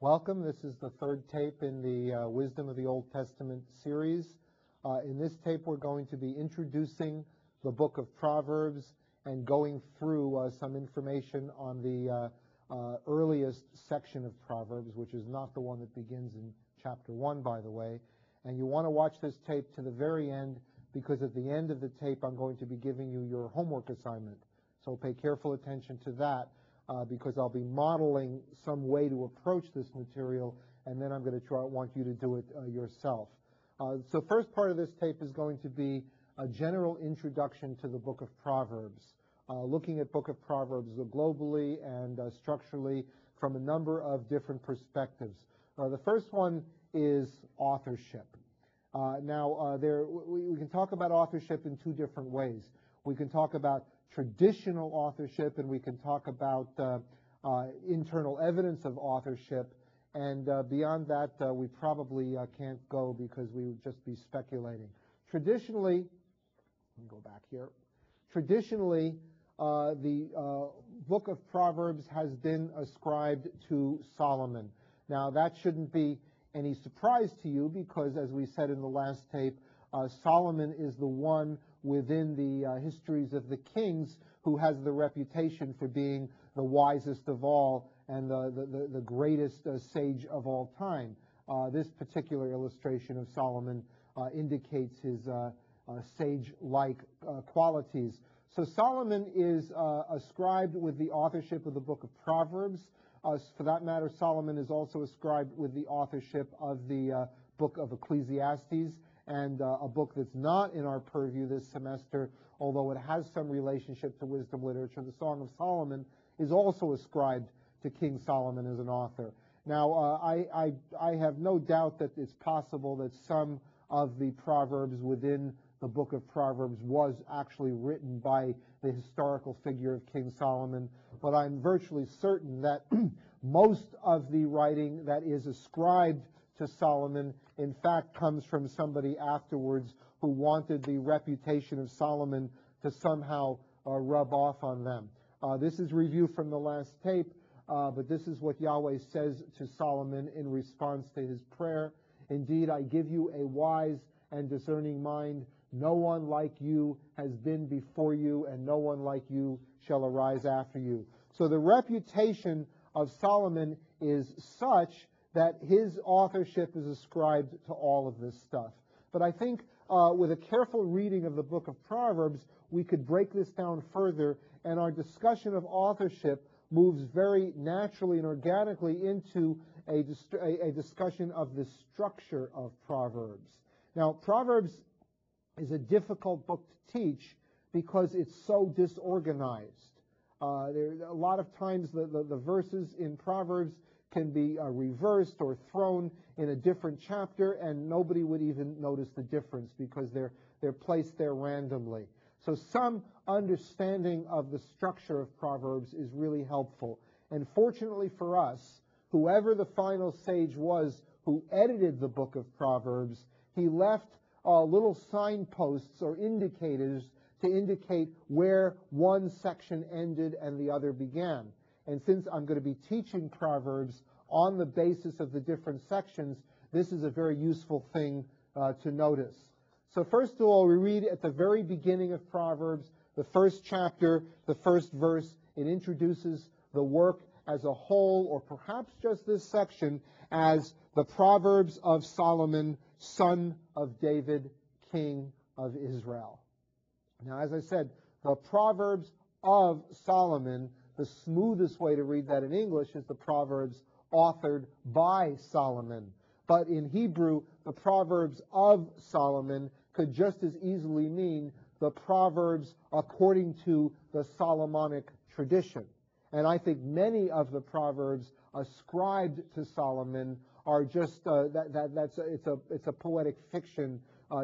Welcome. This is the third tape in the Wisdom of the Old Testament series. In this tape, we're going to be introducing the Book of Proverbs and going through some information on the earliest section of Proverbs, which is not the one that begins in chapter 1, by the way. And you want to watch this tape to the very end, because at the end of the tape, I'm going to be giving you your homework assignment. So pay careful attention to that. Because I'll be modeling some way to approach this material, and then I'm going to want you to do it yourself. So first part of this tape is going to be a general introduction to the Book of Proverbs, looking at Book of Proverbs globally and structurally from a number of different perspectives. The first one is authorship. We can talk about authorship in two different ways. We can talk about traditional authorship, and we can talk about internal evidence of authorship. And beyond that, we probably can't go because we would just be speculating. Traditionally, let me go back here. Traditionally, the Book of Proverbs has been ascribed to Solomon. Now, that shouldn't be any surprise to you because, as we said in the last tape, Solomon is the one within the histories of the kings who has the reputation for being the wisest of all and the greatest sage of all time. This particular illustration of Solomon indicates his sage-like qualities. So Solomon is ascribed with the authorship of the Book of Proverbs. For that matter, Solomon is also ascribed with the authorship of the Book of Ecclesiastes, and a book that's not in our purview this semester, although it has some relationship to wisdom literature. The Song of Solomon is also ascribed to King Solomon as an author. Now, I have no doubt that it's possible that some of the Proverbs within the Book of Proverbs was actually written by the historical figure of King Solomon, but I'm virtually certain that most of the writing that is ascribed to Solomon, in fact, comes from somebody afterwards who wanted the reputation of Solomon to somehow rub off on them. This is review from the last tape, but this is what Yahweh says to Solomon in response to his prayer. Indeed, I give you a wise and discerning mind. No one like you has been before you, and no one like you shall arise after you. So the reputation of Solomon is such that his authorship is ascribed to all of this stuff. But I think with a careful reading of the Book of Proverbs, we could break this down further, and our discussion of authorship moves very naturally and organically into a discussion of the structure of Proverbs. Now, Proverbs is a difficult book to teach because it's so disorganized. A lot of times the verses in Proverbs can be reversed or thrown in a different chapter, and nobody would even notice the difference because they're placed there randomly. So some understanding of the structure of Proverbs is really helpful. And fortunately for us, whoever the final sage was who edited the Book of Proverbs, he left little signposts or indicators to indicate where one section ended and the other began. And since I'm going to be teaching Proverbs on the basis of the different sections, this is a very useful thing to notice. So first of all, we read at the very beginning of Proverbs, the first chapter, the first verse. It introduces the work as a whole, or perhaps just this section, as the Proverbs of Solomon, son of David, king of Israel. Now, as I said, the Proverbs of Solomon, the smoothest way to read that in English is the Proverbs authored by Solomon. But in Hebrew, the Proverbs of Solomon could just as easily mean the Proverbs according to the Solomonic tradition. And I think many of the Proverbs ascribed to Solomon are just it's a poetic fiction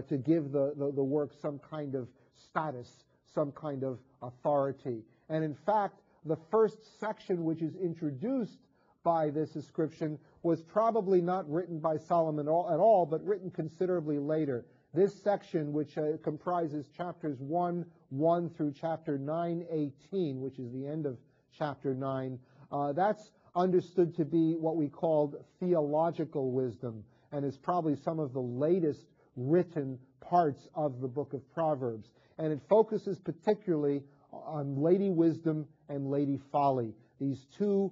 to give the work some kind of status, some kind of authority. And in fact, the first section which is introduced by this inscription was probably not written by Solomon at all, but written considerably later. This section, which comprises chapters 1 through chapter 9:18, which is the end of chapter 9, that's understood to be what we called theological wisdom, and is probably some of the latest written parts of the book of Proverbs. And it focuses particularly on Lady Wisdom and Lady Folly. These two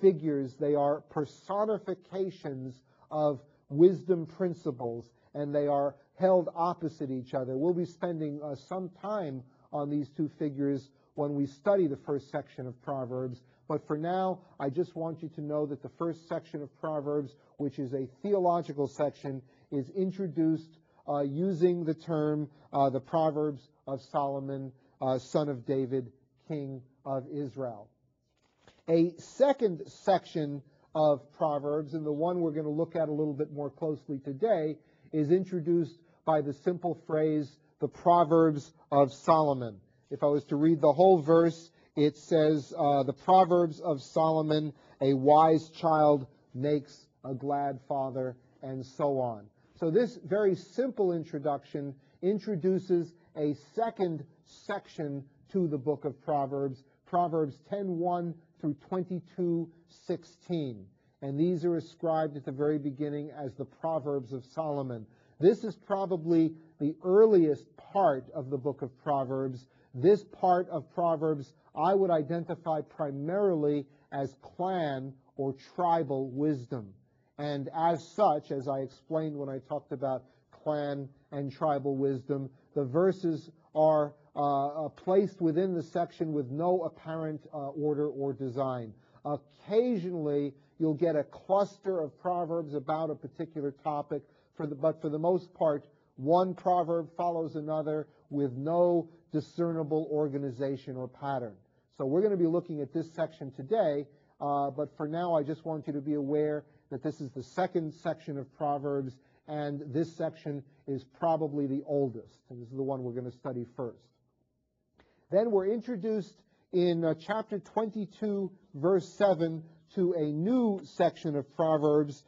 figures, they are personifications of wisdom principles, and they are held opposite each other. We'll be spending some time on these two figures when we study the first section of Proverbs. But for now, I just want you to know that the first section of Proverbs, which is a theological section, is introduced using the term the Proverbs of Solomon, son of David, king of Israel. A second section of Proverbs, and the one we're going to look at a little bit more closely today, is introduced by the simple phrase, the Proverbs of Solomon. If I was to read the whole verse, it says, the Proverbs of Solomon, a wise child makes a glad father, and so on. So this very simple introduction introduces a second section to the book of Proverbs, Proverbs 10:1 through 22:16. And these are ascribed at the very beginning as the Proverbs of Solomon. This is probably the earliest part of the book of Proverbs. This part of Proverbs I would identify primarily as clan or tribal wisdom. And as such, as I explained when I talked about clan and tribal wisdom, the verses are placed within the section with no apparent order or design. Occasionally, you'll get a cluster of proverbs about a particular topic, but for the most part, one proverb follows another with no discernible organization or pattern. So we're going to be looking at this section today, but for now I just want you to be aware that this is the second section of Proverbs, and this section is probably the oldest, and this is the one we're going to study first. Then we're introduced in chapter 22, verse 7, to a new section of Proverbs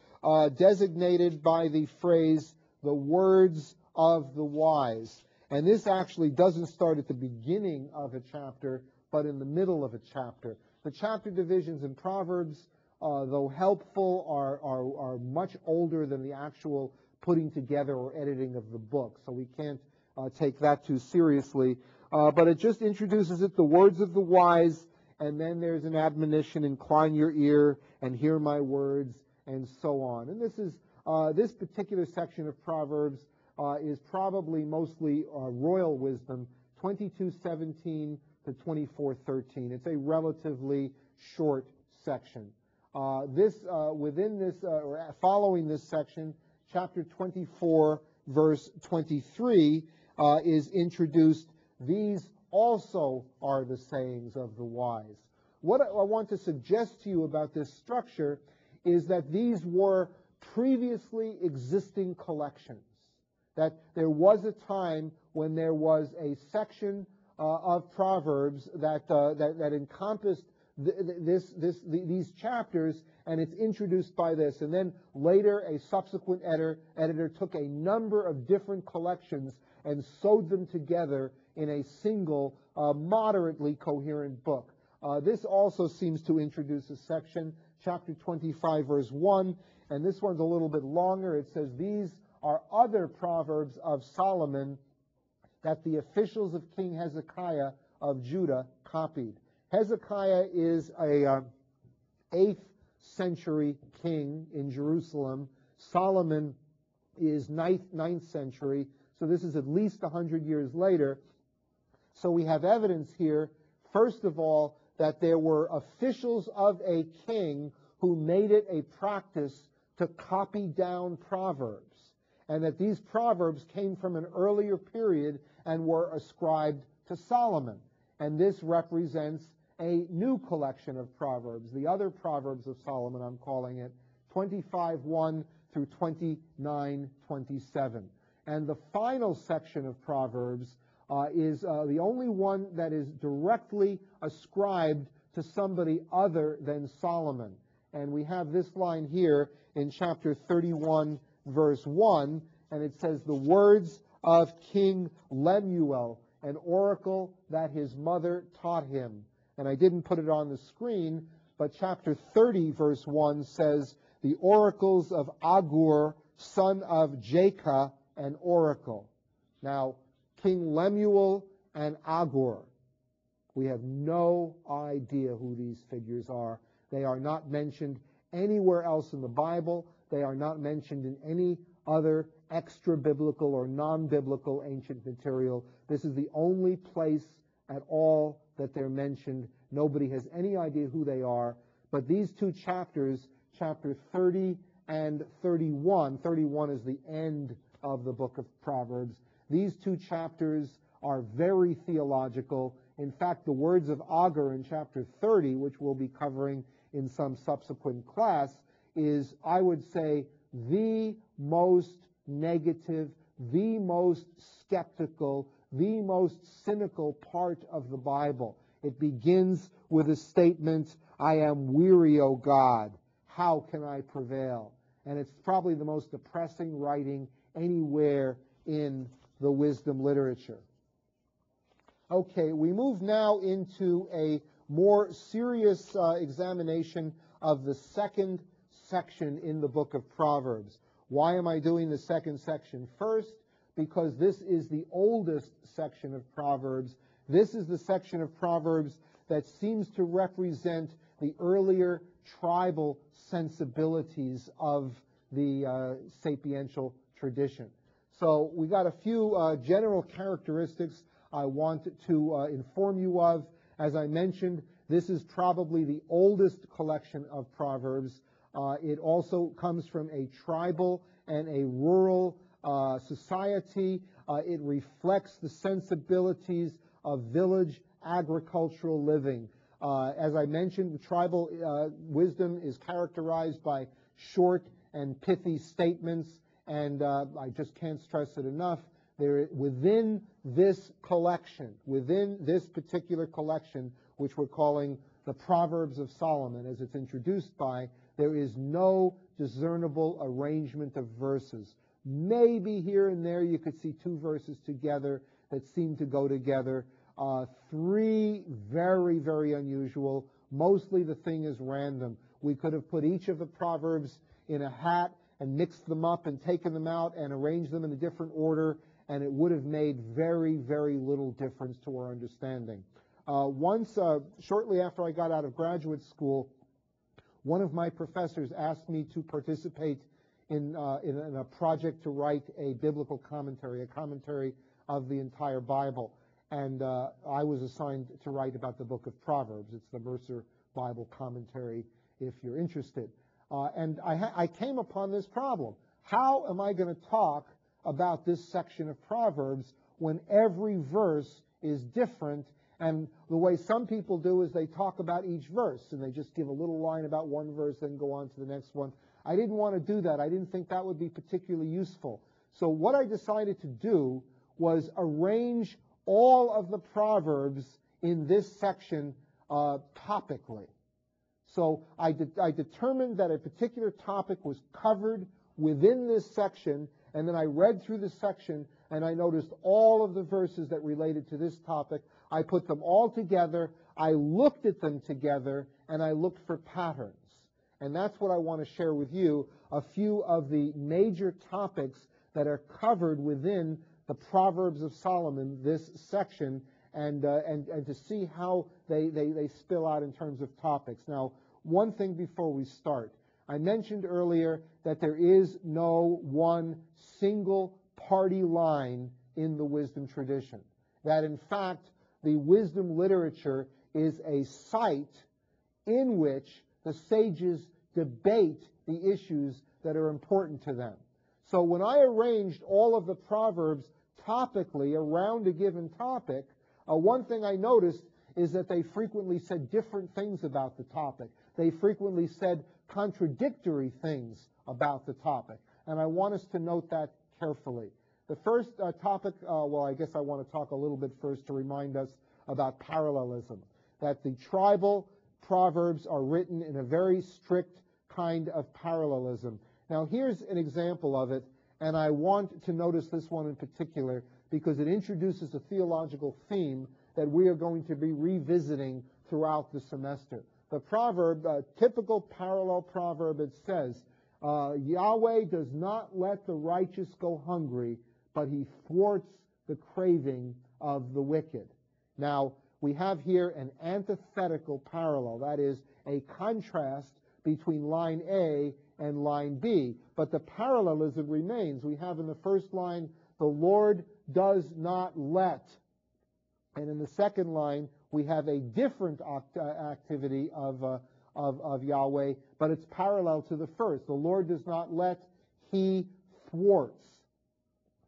designated by the phrase, the words of the wise. And this actually doesn't start at the beginning of a chapter, but in the middle of a chapter. The chapter divisions in Proverbs, though helpful, are much older than the actual putting together or editing of the book, so we can't take that too seriously. But it just introduces it, the words of the wise, and then there's an admonition, incline your ear and hear my words, and so on. And this particular section of Proverbs is probably mostly royal wisdom, 22:17 to 24:13. It's a relatively short section. Following this section, chapter 24, verse 23 is introduced. These also are the sayings of the wise. What I want to suggest to you about this structure is that these were previously existing collections. That there was a time when there was a section of Proverbs that encompassed these chapters, and it's introduced by this. And then later, a subsequent editor took a number of different collections and sewed them together in a single, moderately coherent book. This also seems to introduce a section, chapter 25, verse 1, and this one's a little bit longer. It says, these are other proverbs of Solomon that the officials of King Hezekiah of Judah copied. Hezekiah is a 8th century king in Jerusalem. Solomon is 9th century, so this is at least 100 years later. So we have evidence here, first of all, that there were officials of a king who made it a practice to copy down proverbs, and that these proverbs came from an earlier period and were ascribed to Solomon. And this represents a new collection of proverbs, the other Proverbs of Solomon, I'm calling it, 25:1 through 29:27. And the final section of Proverbs is the only one that is directly ascribed to somebody other than Solomon. And we have this line here in chapter 31, verse 1, and it says, the words of King Lemuel, an oracle that his mother taught him. And I didn't put it on the screen, but chapter 30, verse 1 says, the oracles of Agur, son of Jacob, an oracle. Now, King Lemuel and Agur, we have no idea who these figures are. They are not mentioned anywhere else in the Bible. They are not mentioned in any other extra-biblical or non-biblical ancient material. This is the only place at all that they're mentioned. Nobody has any idea who they are. But these two chapters, chapter 30 and 31, 31 is the end of the book of Proverbs. These two chapters are very theological. In fact, the words of Agur in chapter 30, which we'll be covering in some subsequent class, is, I would say, the most negative, the most skeptical, the most cynical part of the Bible. It begins with a statement, I am weary, O God. How can I prevail? And it's probably the most depressing writing anywhere in the wisdom literature. Okay, we move now into a more serious examination of the second section in the book of Proverbs. Why am I doing the second section first? Because this is the oldest section of Proverbs. This is the section of Proverbs that seems to represent the earlier tribal sensibilities of the sapiential tradition. So we got a few general characteristics I want to inform you of. As I mentioned, this is probably the oldest collection of Proverbs. It also comes from a tribal and a rural society. It reflects the sensibilities of village agricultural living. As I mentioned, tribal wisdom is characterized by short and pithy statements, and I just can't stress it enough. Within this collection, within this particular collection, which we're calling the Proverbs of Solomon, as it's introduced by, there is no discernible arrangement of verses. Maybe here and there you could see two verses together that seem to go together. Three, very, very unusual. Mostly the thing is random. We could have put each of the Proverbs in a hat and mixed them up and taken them out and arranged them in a different order, and it would have made very, very little difference to our understanding. Shortly after I got out of graduate school, one of my professors asked me to participate in a project to write a biblical commentary, a commentary of the entire Bible. And I was assigned to write about the book of Proverbs. It's the Mercer Bible commentary, if you're interested. And I came upon this problem. How am I going to talk about this section of Proverbs when every verse is different? And the way some people do is they talk about each verse, and they just give a little line about one verse, then go on to the next one. I didn't want to do that. I didn't think that would be particularly useful. So what I decided to do was arrange all of the Proverbs in this section topically. So I determined that a particular topic was covered within this section, and then I read through the section, and I noticed all of the verses that related to this topic. I put them all together, I looked at them together, and I looked for patterns. And that's what I want to share with you, a few of the major topics that are covered within the Proverbs of Solomon, this section, and to see how they spill out in terms of topics. Now, one thing before we start. I mentioned earlier that there is no one single party line in the wisdom tradition. That, in fact, the wisdom literature is a site in which the sages debate the issues that are important to them. So when I arranged all of the Proverbs topically around a given topic, one thing I noticed is that they frequently said different things about the topic. They frequently said contradictory things about the topic. And I want us to note that carefully. The first topic, I guess I want to talk a little bit first to remind us about parallelism, that the tribal Proverbs are written in a very strict kind of parallelism. Now, here's an example of it, and I want to notice this one in particular because it introduces a theological theme that we are going to be revisiting throughout the semester. the proverb, typical parallel proverb, it says, Yahweh does not let the righteous go hungry, but he thwarts the craving of the wicked. Now, we have here an antithetical parallel, that is, a contrast between line A and line B. But the parallelism remains. We have in the first line, the Lord does not let. And in the second line, we have a different activity of Yahweh, but it's parallel to the first. The Lord does not let, he thwarts.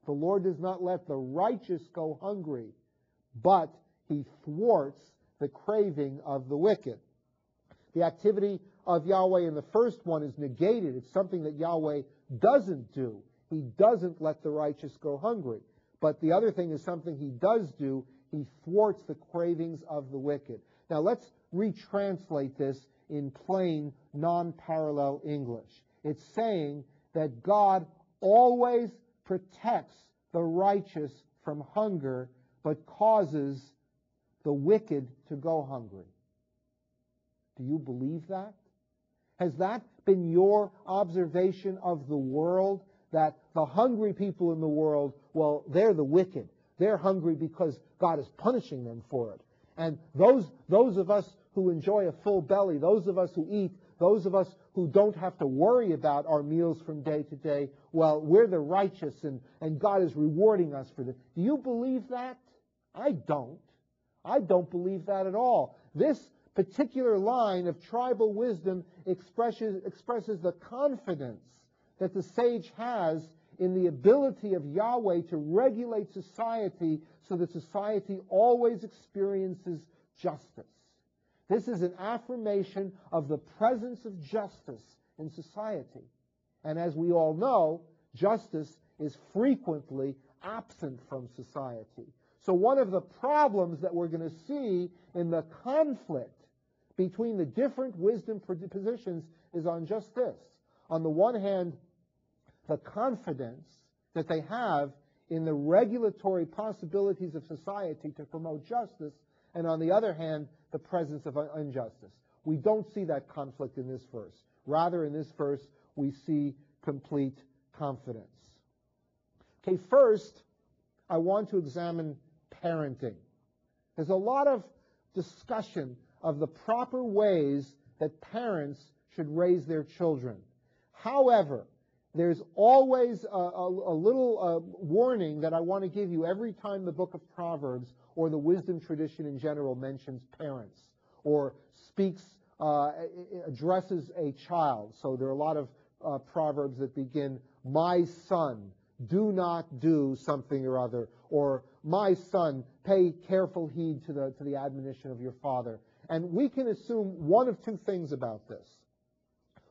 The Lord does not let the righteous go hungry, but he thwarts the craving of the wicked. The activity of Yahweh in the first one is negated. It's something that Yahweh doesn't do. He doesn't let the righteous go hungry. But the other thing is something he does do. He thwarts the cravings of the wicked. Now let's retranslate this in plain, non-parallel English. It's saying that God always protects the righteous from hunger, but causes the wicked to go hungry. Do you believe that? Has that been your observation of the world? That the hungry people in the world, well, they're the wicked. They're hungry because God is punishing them for it. And those of us who enjoy a full belly, those of us who eat, those of us who don't have to worry about our meals from day to day, well, we're the righteous and God is rewarding us for this. Do you believe that? I don't. I don't believe that at all. This particular line of tribal wisdom expresses the confidence that the sage has in the ability of Yahweh to regulate society so that society always experiences justice. This is an affirmation of the presence of justice in society. And as we all know, justice is frequently absent from society. So one of the problems that we're going to see in the conflict between the different wisdom positions is on just this. On the one hand, the confidence that they have in the regulatory possibilities of society to promote justice, and on the other hand, the presence of injustice. We don't see that conflict in this verse. Rather, in this verse, we see complete confidence. Okay, first, I want to examine parenting. There's a lot of discussion of the proper ways that parents should raise their children. However, there's always a little warning that I want to give you every time the Book of Proverbs or the wisdom tradition in general mentions parents or addresses a child. So there are a lot of proverbs that begin, my son, do not do something or other, or my son, pay careful heed to the admonition of your father. And we can assume one of two things about this.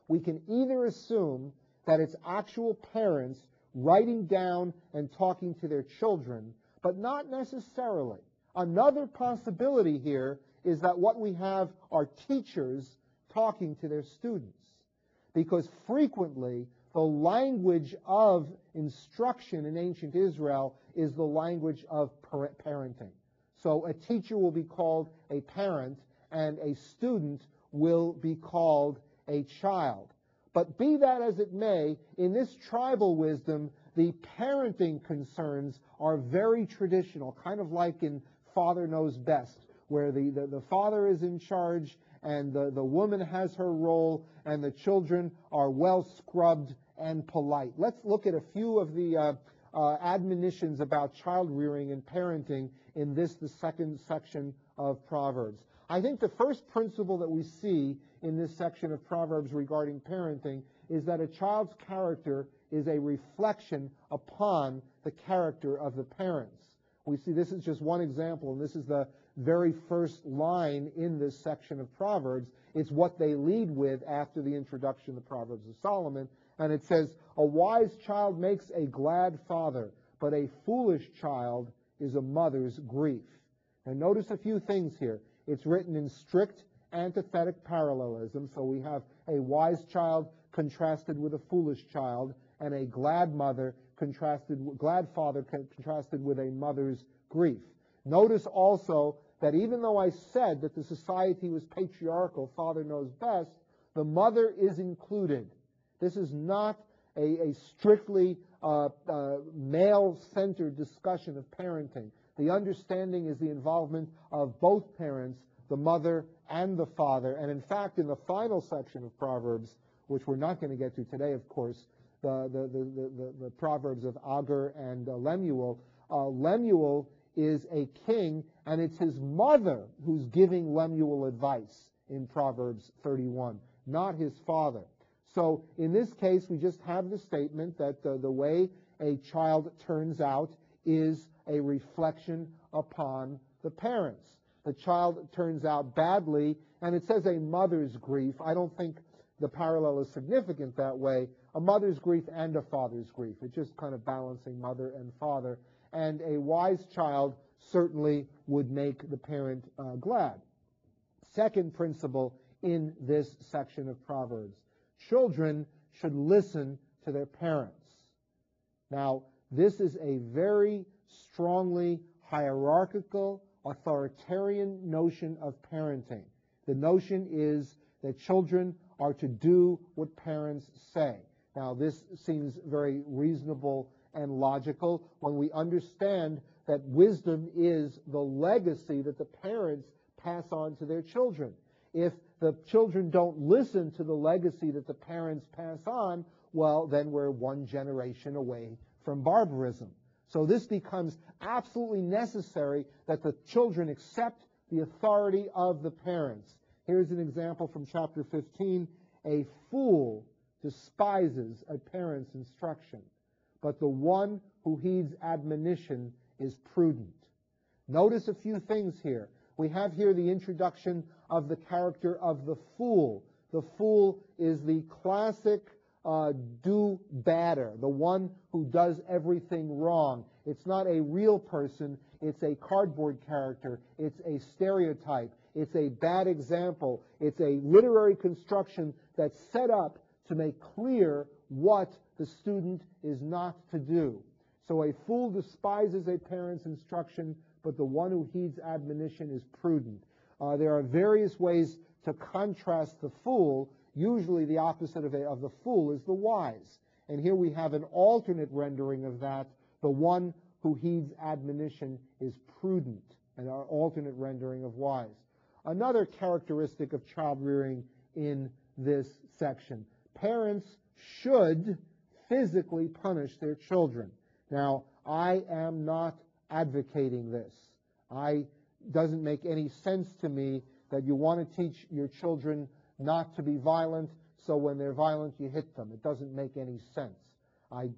We can either assume that it's actual parents writing down and talking to their children, but not necessarily. Another possibility here is that what we have are teachers talking to their students, because frequently the language of instruction in ancient Israel is the language of parenting. So a teacher will be called a parent, and a student will be called a child. But be that as it may, in this tribal wisdom, the parenting concerns are very traditional, kind of like in Father Knows Best, where the father is in charge and the woman has her role and the children are well scrubbed and polite. Let's look at a few of the admonitions about child rearing and parenting in the second section of Proverbs. I think the first principle that we see in this section of Proverbs regarding parenting is that a child's character is a reflection upon the character of the parents. We see this is just one example, and this is the very first line in this section of Proverbs. It's what they lead with after the introduction of the Proverbs of Solomon, and it says, a wise child makes a glad father, but a foolish child is a mother's grief. Now notice a few things here. It's written in strict antithetic parallelism, so we have a wise child contrasted with a foolish child, and a glad father contrasted with a mother's grief. Notice also that even though I said that the society was patriarchal, father knows best, the mother is included. This is not a strictly male-centered discussion of parenting. The understanding is the involvement of both parents, the mother and the father. And in fact, in the final section of Proverbs, which we're not going to get to today, of course, the Proverbs of Agur and Lemuel, Lemuel is a king, and it's his mother who's giving Lemuel advice in Proverbs 31, not his father. So in this case, we just have the statement that the way a child turns out is a reflection upon the parents. The child turns out badly, and it says a mother's grief. I don't think the parallel is significant that way. A mother's grief and a father's grief. It's just kind of balancing mother and father. And a wise child certainly would make the parent glad. Second principle in this section of Proverbs. Children should listen to their parents. Now, this is a very strongly hierarchical, authoritarian notion of parenting. The notion is that children are to do what parents say. Now, this seems very reasonable and logical when we understand that wisdom is the legacy that the parents pass on to their children. If the children don't listen to the legacy that the parents pass on, well, then we're one generation away from barbarism. So this becomes absolutely necessary that the children accept the authority of the parents. Here's an example from chapter 15. A fool despises a parent's instruction, but the one who heeds admonition is prudent. Notice a few things here. We have here the introduction of the character of the fool. The fool is the classic do-badder, the one who does everything wrong. It's not a real person. It's a cardboard character. It's a stereotype. It's a bad example. It's a literary construction that's set up to make clear what the student is not to do. So a fool despises a parent's instruction, but the one who heeds admonition is prudent. There are various ways to contrast the fool. Usually the opposite of the fool is the wise. And here we have an alternate rendering of that. The one who heeds admonition is prudent, and our alternate rendering of wise. Another characteristic of child rearing in this section. Parents should physically punish their children. Now, I am not advocating this. It doesn't make any sense to me that you want to teach your children not to be violent, so when they're violent, you hit them. It doesn't make any sense. I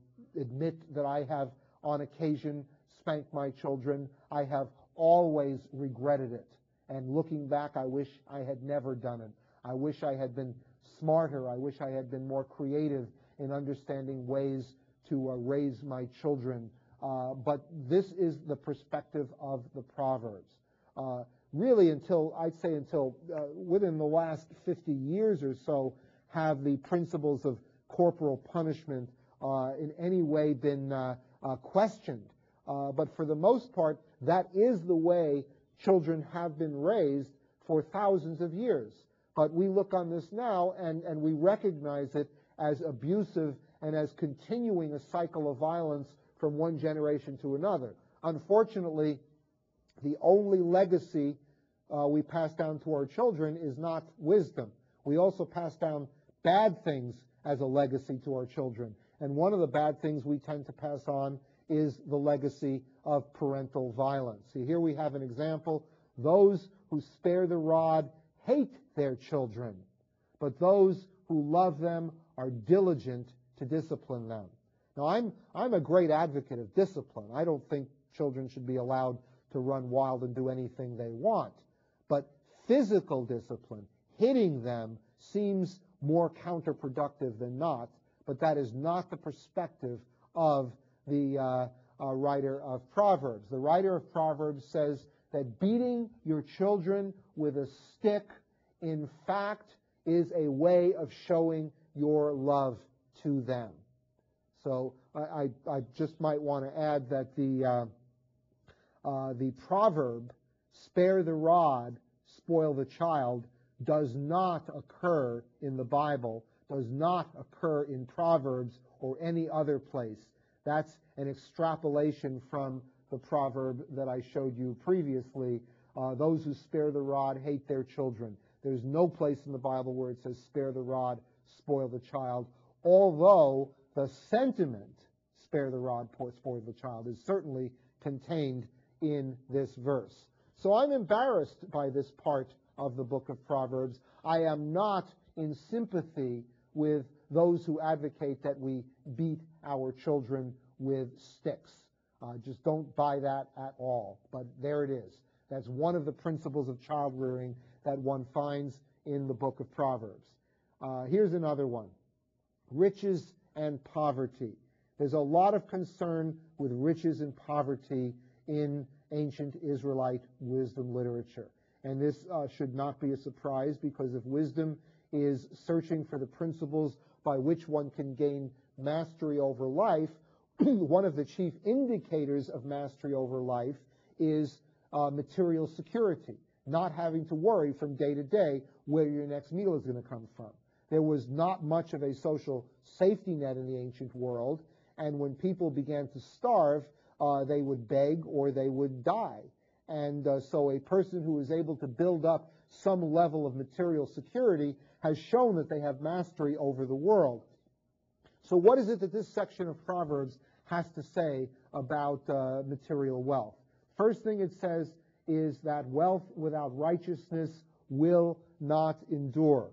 admit that I have, on occasion, spanked my children. I have always regretted it. And looking back, I wish I had never done it. I wish I had been smarter. I wish I had been more creative in understanding ways to raise my children. But this is the perspective of the Proverbs. Really until within the last 50 years or so, have the principles of corporal punishment in any way been questioned. But for the most part, that is the way children have been raised for thousands of years. But we look on this now and we recognize it as abusive and as continuing a cycle of violence from one generation to another. Unfortunately, the only legacy we pass down to our children is not wisdom. We also pass down bad things as a legacy to our children. And one of the bad things we tend to pass on is the legacy of parental violence. See, here we have an example. Those who spare the rod hate their children, but those who love them are diligent to discipline them. Now, I'm a great advocate of discipline. I don't think children should be allowed to run wild and do anything they want. But physical discipline, hitting them, seems more counterproductive than not. But that is not the perspective of the writer of Proverbs. The writer of Proverbs says that beating your children with a stick, in fact, is a way of showing your love to them. So I just might want to add that the proverb spare the rod, spoil the child, does not occur in the Bible, does not occur in Proverbs or any other place. That's an extrapolation from the proverb that I showed you previously. Those who spare the rod hate their children. There's no place in the Bible where it says spare the rod, spoil the child, although the sentiment, spare the rod, spoil the child, is certainly contained in this verse. So I'm embarrassed by this part of the book of Proverbs. I am not in sympathy with those who advocate that we beat our children with sticks. Just don't buy that at all. But there it is. That's one of the principles of child rearing that one finds in the book of Proverbs. Here's another one. Riches and poverty. There's a lot of concern with riches and poverty in ancient Israelite wisdom literature. And this should not be a surprise, because if wisdom is searching for the principles by which one can gain mastery over life, one of the chief indicators of mastery over life is material security, not having to worry from day to day where your next meal is going to come from. There was not much of a social safety net in the ancient world, and when people began to starve, they would beg or they would die. And so a person who is able to build up some level of material security has shown that they have mastery over the world. So what is it that this section of Proverbs has to say about material wealth? First thing it says is that wealth without righteousness will not endure.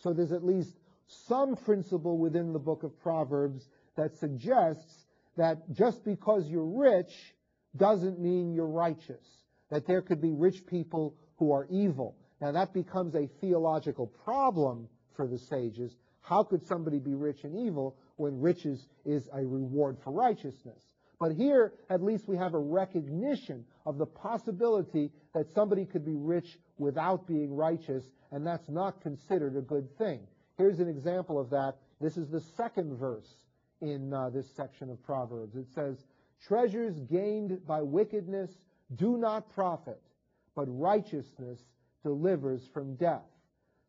So there's at least some principle within the book of Proverbs that suggests that just because you're rich doesn't mean you're righteous, that there could be rich people who are evil. Now that becomes a theological problem for the sages. How could somebody be rich and evil when riches is a reward for righteousness? But here, at least we have a recognition of the possibility that somebody could be rich without being righteous, and that's not considered a good thing. Here's an example of that. This is the second verse in this section of Proverbs. It says, "Treasures gained by wickedness do not profit, but righteousness delivers from death."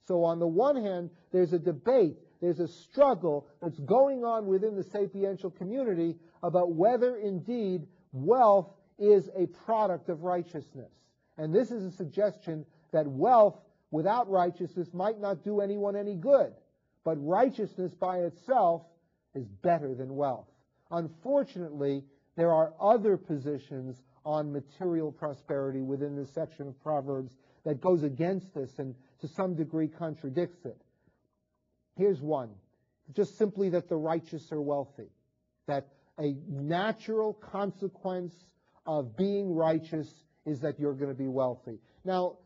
So on the one hand, there's a debate, there's a struggle that's going on within the sapiential community about whether indeed wealth is a product of righteousness. And this is a suggestion that wealth without righteousness might not do anyone any good, but righteousness by itself is better than wealth. Unfortunately, there are other positions on material prosperity within this section of Proverbs that goes against this and to some degree contradicts it. Here's one. Just simply that the righteous are wealthy. That a natural consequence of being righteous is that you're going to be wealthy. Now,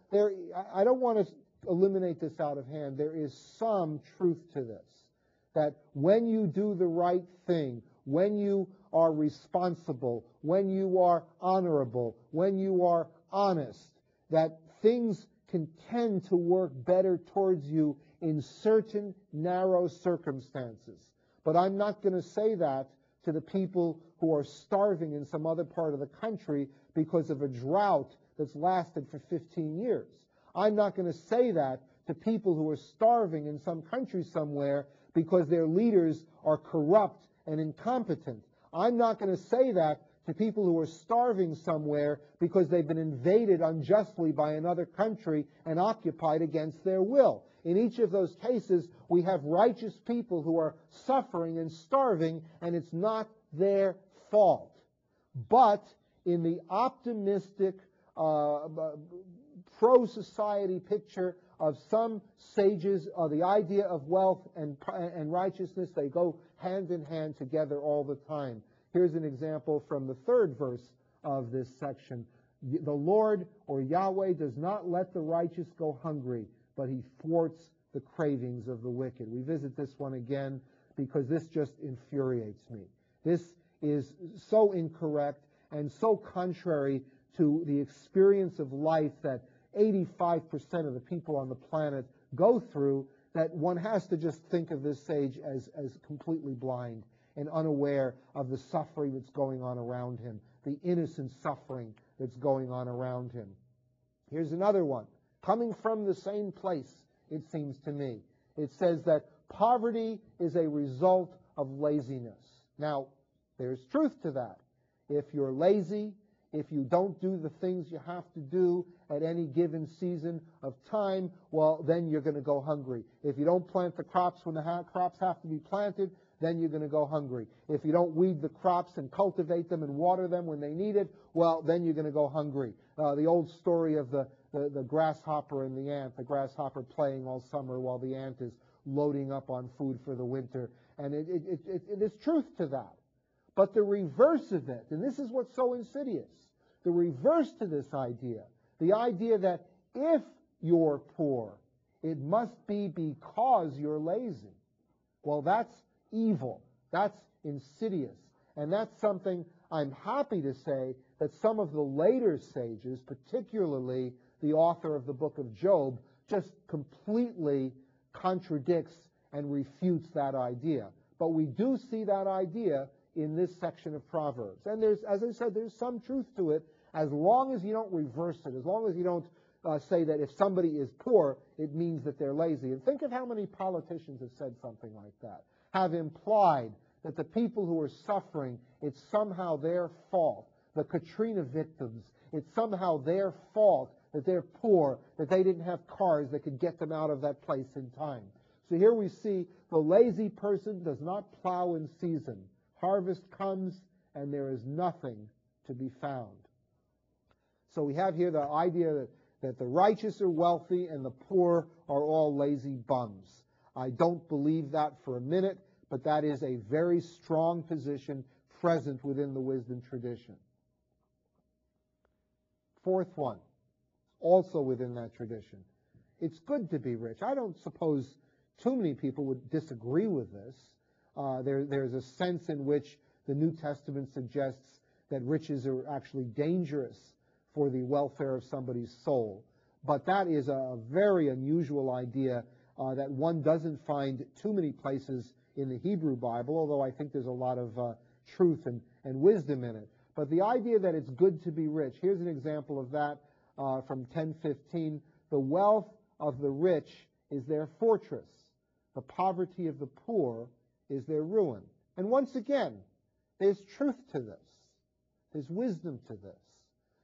I don't want to eliminate this out of hand. There is some truth to this. That when you do the right thing, when you are responsible, when you are honorable, when you are honest, that things can tend to work better towards you in certain narrow circumstances. But I'm not going to say that to the people who are starving in some other part of the country because of a drought that's lasted for 15 years. I'm not going to say that to people who are starving in some country somewhere because their leaders are corrupt and incompetent. I'm not going to say that to people who are starving somewhere because they've been invaded unjustly by another country and occupied against their will. In each of those cases, we have righteous people who are suffering and starving, and it's not their fault. But in the optimistic, pro-society picture of some sages, the idea of wealth and righteousness, they go hand in hand together all the time. Here's an example from the third verse of this section. The Lord, or Yahweh, does not let the righteous go hungry, but he thwarts the cravings of the wicked. We visit this one again because this just infuriates me. This is so incorrect and so contrary to the experience of life that 85% of the people on the planet go through, that one has to just think of this sage as completely blind and unaware of the suffering that's going on around him, the innocent suffering that's going on around him. Here's another one, coming from the same place, it seems to me. It says that poverty is a result of laziness. Now, there's truth to that. If you're lazy, if you don't do the things you have to do at any given season of time, well, then you're going to go hungry. If you don't plant the crops when the crops have to be planted, then you're going to go hungry. If you don't weed the crops and cultivate them and water them when they need it, well, then you're going to go hungry. The old story of the grasshopper and the ant, the grasshopper playing all summer while the ant is loading up on food for the winter. And it is truth to that. But the reverse of it, and this is what's so insidious, the reverse to this idea, the idea that if you're poor, it must be because you're lazy. Well, that's evil. That's insidious. And that's something I'm happy to say that some of the later sages, particularly the author of the book of Job, just completely contradicts and refutes that idea. But we do see that idea in this section of Proverbs. And there's, as I said, there's some truth to it, as long as you don't reverse it, as long as you don't say that if somebody is poor, it means that they're lazy. And think of how many politicians have said something like that, have implied that the people who are suffering, it's somehow their fault. The Katrina victims, it's somehow their fault that they're poor, that they didn't have cars that could get them out of that place in time. So here we see the lazy person does not plow in season. Harvest comes and there is nothing to be found. So we have here the idea that the righteous are wealthy and the poor are all lazy bums. I don't believe that for a minute, but that is a very strong position present within the wisdom tradition. Fourth one, also within that tradition. It's good to be rich. I don't suppose too many people would disagree with this. There's a sense in which the New Testament suggests that riches are actually dangerous for the welfare of somebody's soul. But that is a very unusual idea that one doesn't find too many places in the Hebrew Bible, although I think there's a lot of truth and wisdom in it. But the idea that it's good to be rich, here's an example of that from 10:15. The wealth of the rich is their fortress. The poverty of the poor is their ruin. And once again, there's truth to this. There's wisdom to this.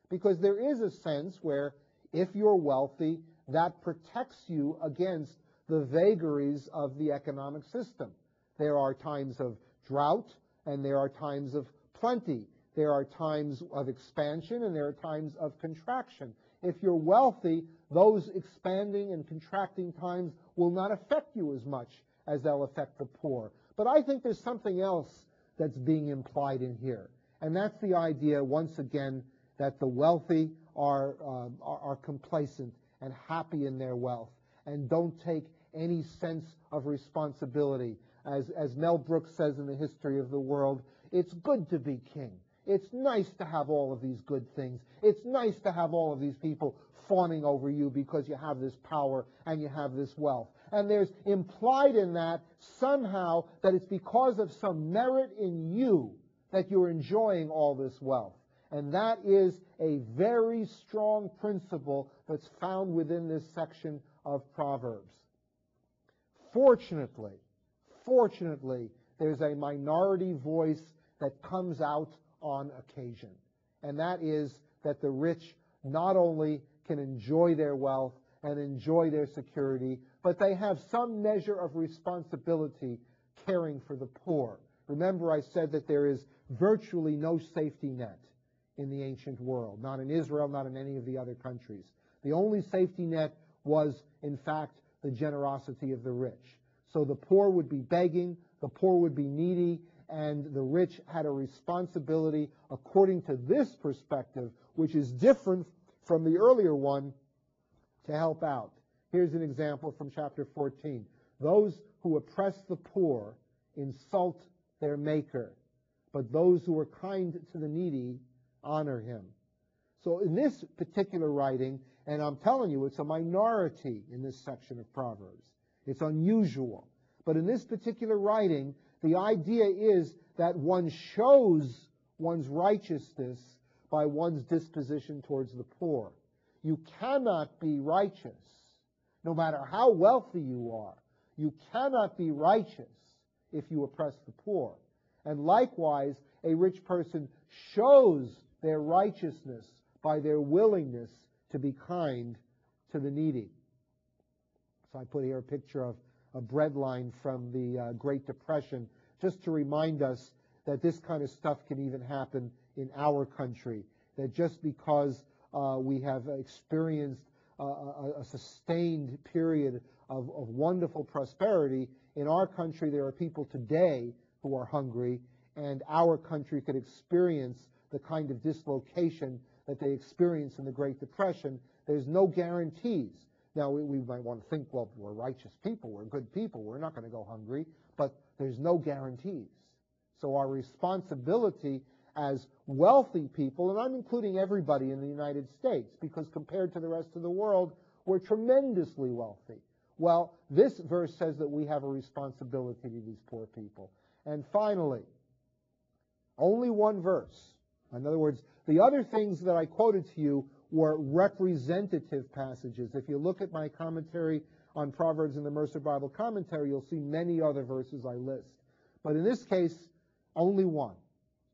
Because there is a sense where if you're wealthy, that protects you against the vagaries of the economic system. There are times of drought and there are times of plenty. There are times of expansion and there are times of contraction. If you're wealthy, those expanding and contracting times will not affect you as much as they'll affect the poor. But I think there's something else that's being implied in here. And that's the idea, once again, that the wealthy are complacent and happy in their wealth and don't take any sense of responsibility. As Mel Brooks says in The History of the World, it's good to be king. It's nice to have all of these good things. It's nice to have all of these people fawning over you because you have this power and you have this wealth. And there's implied in that somehow that it's because of some merit in you that you're enjoying all this wealth. And that is a very strong principle that's found within this section of Proverbs. Fortunately, there's a minority voice that comes out on occasion. And that is that the rich not only can enjoy their wealth and enjoy their security, but they have some measure of responsibility caring for the poor. Remember, I said that there is virtually no safety net in the ancient world, not in Israel, not in any of the other countries. The only safety net was, in fact, the generosity of the rich. So the poor would be begging, the poor would be needy, and the rich had a responsibility, according to this perspective, which is different from the earlier one, to help out. Here's an example from chapter 14. Those who oppress the poor insult their maker, but those who are kind to the needy honor him. So in this particular writing, and I'm telling you, it's a minority in this section of Proverbs. It's unusual. But in this particular writing, the idea is that one shows one's righteousness by one's disposition towards the poor. You cannot be righteous, no matter how wealthy you are. You cannot be righteous if you oppress the poor. And likewise, a rich person shows their righteousness by their willingness to be kind to the needy. So I put here a picture of a bread line from the Great Depression, just to remind us that this kind of stuff can even happen in our country. That just because we have experienced a sustained period of wonderful prosperity, in our country there are people today who are hungry, and our country could experience the kind of dislocation that they experienced in the Great Depression. There's no guarantees. Now, we might want to think, well, we're righteous people, we're good people, we're not going to go hungry, but there's no guarantees. So our responsibility as wealthy people, and I'm including everybody in the United States, because compared to the rest of the world, we're tremendously wealthy. Well, this verse says that we have a responsibility to these poor people. And finally, only one verse. In other words, the other things that I quoted to you were representative passages. If you look at my commentary on Proverbs in the Mercer Bible Commentary, you'll see many other verses I list. But in this case, only one.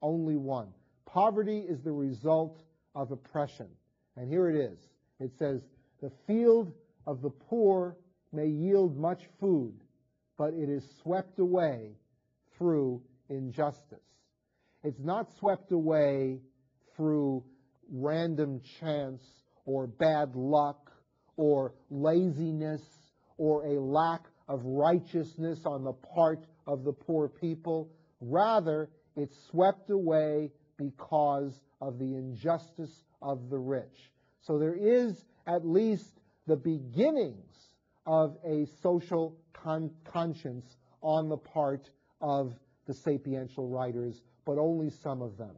Only one. Poverty is the result of oppression. And here it is. It says, the field of the poor may yield much food, but it is swept away through injustice. It's not swept away through random chance or bad luck or laziness or a lack of righteousness on the part of the poor people. Rather, it's swept away because of the injustice of the rich. So there is at least the beginnings of a social conscience on the part of the sapiential writers, but only some of them.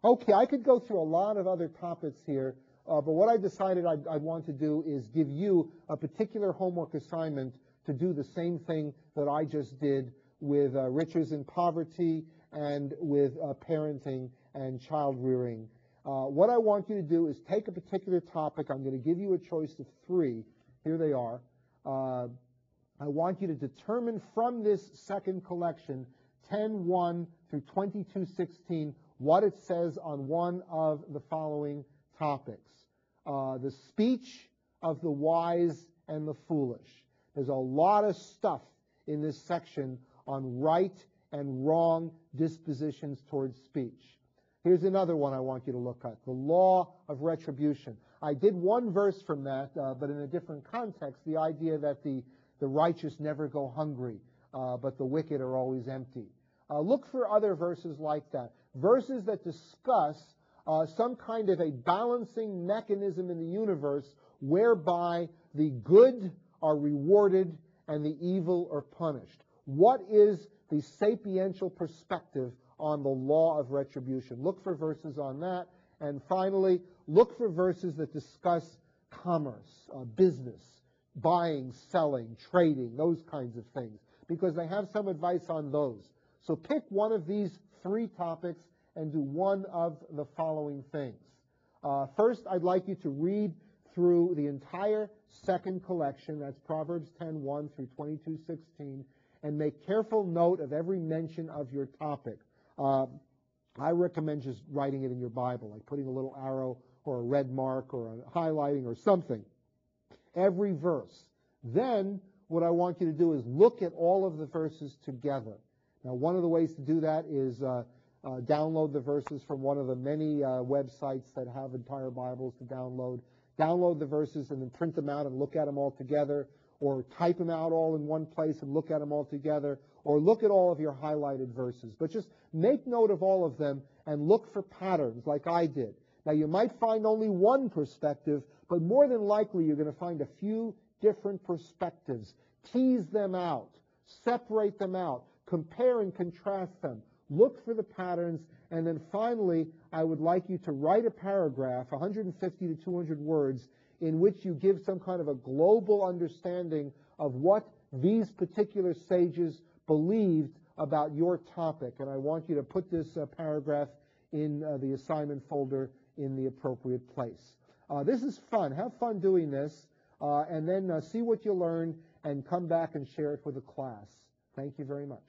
Okay, I could go through a lot of other topics here, but what I decided I'd want to do is give you a particular homework assignment to do the same thing that I just did with riches and poverty and with parenting and child rearing. What I want you to do is take a particular topic. I'm going to give you a choice of 3. Here they are. I want you to determine from this second collection, 10:1 through 22:16, what it says on one of the following topics. The speech of the wise and the foolish. There's a lot of stuff in this section on right and wrong dispositions towards speech. Here's another one I want you to look at, the law of retribution. I did one verse from that, but in a different context, the idea that the righteous never go hungry, but the wicked are always empty. Look for other verses like that, verses that discuss some kind of a balancing mechanism in the universe whereby the good are rewarded and the evil are punished. What is the sapiential perspective on the law of retribution? Look for verses on that. And finally, look for verses that discuss commerce, business, buying, selling, trading, those kinds of things, because they have some advice on those. So pick one of these 3 topics and do one of the following things. First, I'd like you to read through the entire second collection, that's Proverbs 10:1 through 22:16, and make careful note of every mention of your topic. I recommend just writing it in your Bible, like putting a little arrow or a red mark or a highlighting or something. Every verse. Then what I want you to do is look at all of the verses together. Now, one of the ways to do that is download the verses from one of the many websites that have entire Bibles to download. Download the verses and then print them out and look at them all together, or type them out all in one place and look at them all together, or look at all of your highlighted verses. But just make note of all of them and look for patterns like I did. Now, you might find only one perspective, but more than likely you're going to find a few different perspectives. Tease them out. Separate them out. Compare and contrast them. Look for the patterns. And then finally, I would like you to write a paragraph, 150 to 200 words, in which you give some kind of a global understanding of what these particular sages believed about your topic. And I want you to put this paragraph in the assignment folder in the appropriate place. This is fun. Have fun doing this, and then see what you learn and come back and share it with the class. Thank you very much.